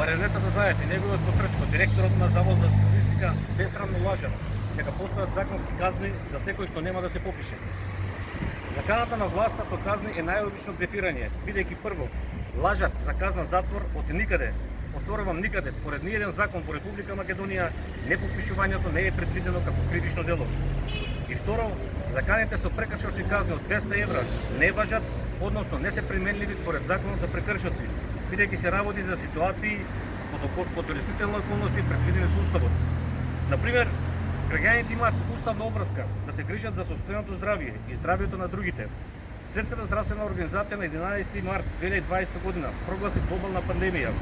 Марионетата Заев и неговиот потрчко, директорот на Завод за статистика, бесрамно лажат дека постојат законски казни за секој што нема да се попише. Заканата на власта со казни е најобично блефирање, бидејќи прво, лажат за казна затвор од никаде, повторувам никаде, според ниеден закон во Република Македонија, непопишувањето не е предвидено како кривично дело. И второ, заканите со прекршочни казни од 200 евра не важат, односно не се применливи според законот за прекршоци, бидејќи се работи за ситуации под улеснителни околности предвидени со уставот. Например, граѓаните имаат уставна обврска да се грижат за сопственото здравје и здравјето на другите. Светската здравствена организација на 11 март 2020 година прогласи глобална пандемија,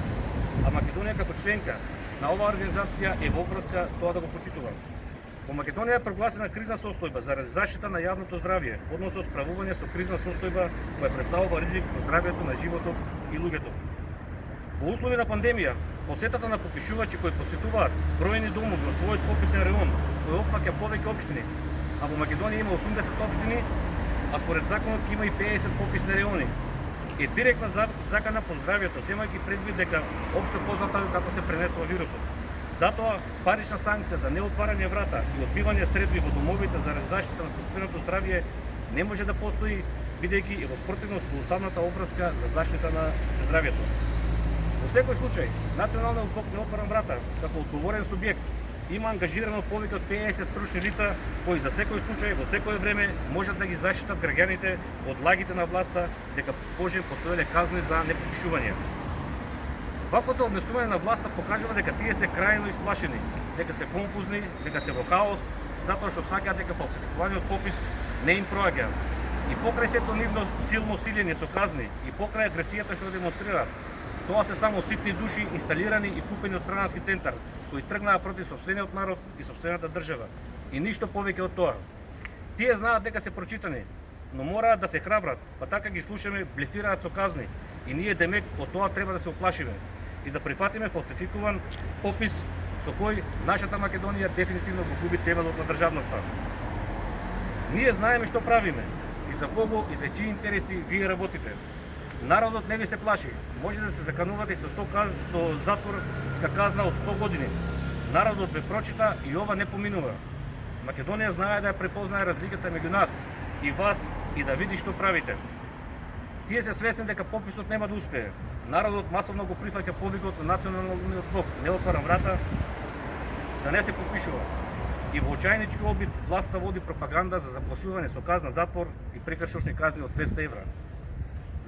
а Македонија како членка на оваа организација е во обврска тоа да го почитува. Во Македонија е прогласена кризна состојба заради заштита на јавното здравје, односно справување со кризна состојба која представува ризик по здравјето на животот и луѓето. Во услови на пандемија, посетата на попишувачи кои посетуваат бројни домови од својот пописен реон, кој опфаќа повеќе општини, а во Македонија има 80 општини, а според законот има и 50 пописни реони, е директна закана по здравјето, земајќи предвид дека општо познато како се пренесува вирусот. Затоа, парична санкција за неотварање врата и одбивање средби во домовите за заштита на сопственото здравје не може да постои, бидејќи е во спротивност со уставната обврска за заштита на здравјето. Во секој случај, Националниот блок Неотворен врата, како одговорен субјект, има ангажирано повеќе од 50 стручни лица кои за секој случај во секое време можат да ги заштитат граѓаните од лагите на власта дека може постоеле казни за непопишување. Ваквото однесување на власта покажува дека тие се крајно исплашени, дека се конфузни, дека се во хаос, затоа што сакаат дека фалсификуваниот попис не им проаѓа. И покрај сето нивно силно силење со казни и покрај агресијата што демонстрираат, тоа се само ситни души инсталирани и купени од странски центар, кои тргнаа против сопствениот народ и сопствената држава. И ништо повеќе од тоа. Тие знаат дека се прочитани, но мораат да се храбрат, па така ги слушаме блефираат со казни. И ние демек од тоа треба да се оплашиме и да прифатиме фалсификуван попис со кој нашата Македонија дефинитивно го губи темелот на државноста. Ние знаеме што правиме и за кого и за чии интереси вие работите. Народот не ви се плаши. Може да се заканувате со затворска казна од 100 години. Народот ве прочита и ова не поминува. Македонија знае да ја препознае разликата меѓу нас и вас и да види што правите. Тие се свесни дека пописот нема да успее. Народот масовно го прифаќа повикот на Националниот блок Неотворен врата да не се попишува. И во очајнички обид власта води пропаганда за заплашување со казна затвор и прекршочни казни од 200 евра.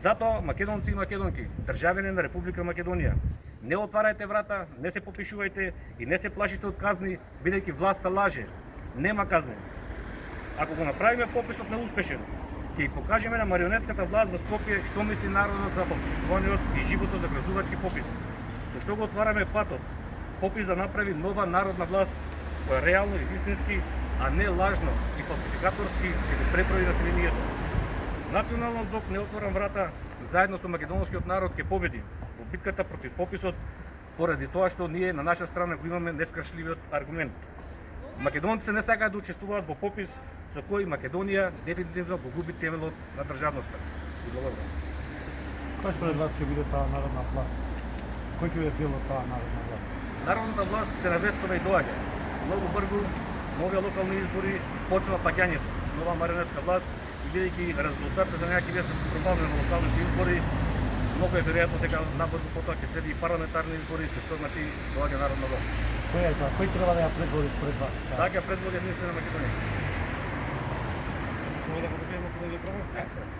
Затоа, македонци и македонки, државјани на Република Македонија, не отварајте врата, не се попишувајте и не се плашите од казни, бидејќи власта лаже. Нема казни. Ако го направиме пописот неуспешен, ќе ја покажеме на марионетската власт во Скопје што мисли народот за фалсификуваниот и живото загрозувачки попис. Со што го отвараме патот, попис да направи нова народна власт, која реално и вистински, а не лажно и фалсификаторски ќе го препрои населението. Националниот блок Неотворен врата заедно со македонскиот народ ќе победи во битката против пописот поради тоа што ние на наша страна го имаме нескршливиот аргумент. Македонците не сакаат да учествуваат во попис со кој Македонија дефинитивно го губи темелот на државноста. И благодарам. Кој според вас ќе биде таа народна власт? Кој ќе биде дел од таа народна власт? Народната власт се навестува и доаѓа. Многу брзо нови локални избори почнува паѓањето. Нова марионетска власт и бидејќи резултатите за неа ќе бидат катастрофални на локалните избори, многу е веројатно дека набрзо потоа ќе следи и парламентарни избори, со што значи доаѓа народна власт. Кој е тоа? Кој треба да ја предводи според вас? Таа ќе предводи единствена Македонија. Само да го добиеме кога ги пробам?